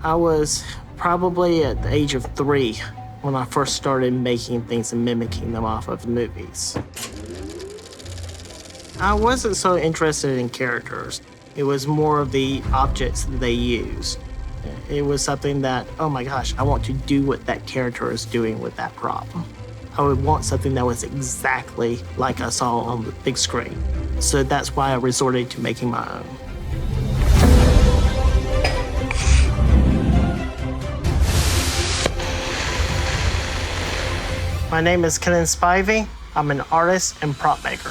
I was probably at the age of 3 when I first started making things and mimicking them off of movies. I wasn't so interested in characters. It was more of the objects that they used. It was something that, oh my gosh, I want to do what that character is doing with that prop. I would want something that was exactly like I saw on the big screen. So that's why I resorted to making my own. My name is Kenan Spivey. I'm an artist and prop maker.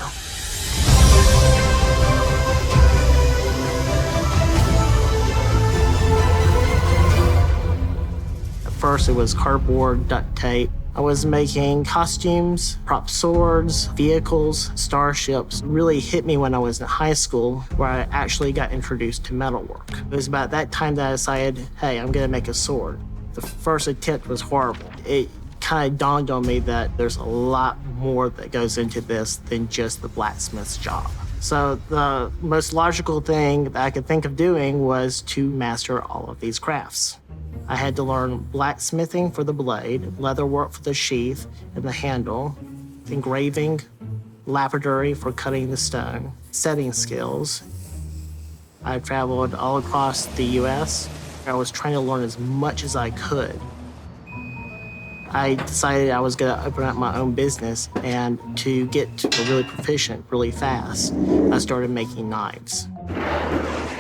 At first, it was cardboard, duct tape. I was making costumes, prop swords, vehicles, starships. It really hit me when I was in high school, where I actually got introduced to metalwork. It was about that time that I decided, hey, I'm gonna make a sword. The first attempt was horrible. It kind of dawned on me that there's a lot more that goes into this than just the blacksmith's job. So the most logical thing that I could think of doing was to master all of these crafts. I had to learn blacksmithing for the blade, leatherwork for the sheath and the handle, engraving, lapidary for cutting the stone, setting skills. I traveled all across the US. I was trying to learn as much as I could. I decided I was gonna open up my own business, and to get really proficient really fast, I started making knives.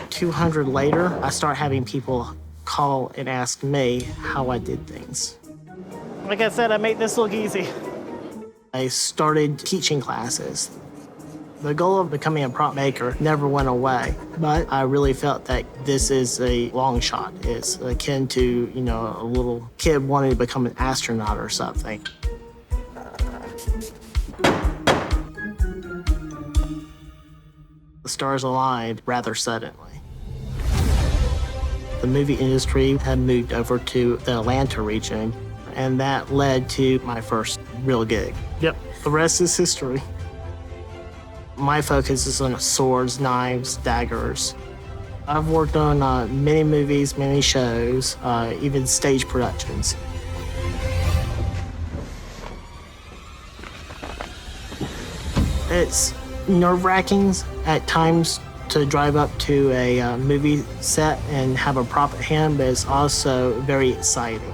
200 later, I started having people call and ask me how I did things. Like I said, I made this look easy. I started teaching classes. The goal of becoming a prop maker never went away, but I really felt that this is a long shot. It's akin to, a little kid wanting to become an astronaut or something. The stars aligned rather suddenly. The movie industry had moved over to the Atlanta region, and that led to my first real gig. Yep, the rest is history. My focus is on swords, knives, daggers. I've worked on many movies, many shows, even stage productions. It's nerve-wracking at times to drive up to a movie set and have a prop at hand, but it's also very exciting.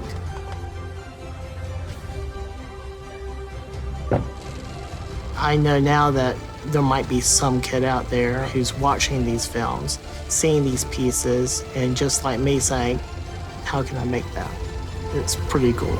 I know now that there might be some kid out there who's watching these films, seeing these pieces, and just like me saying, how can I make that? It's pretty cool.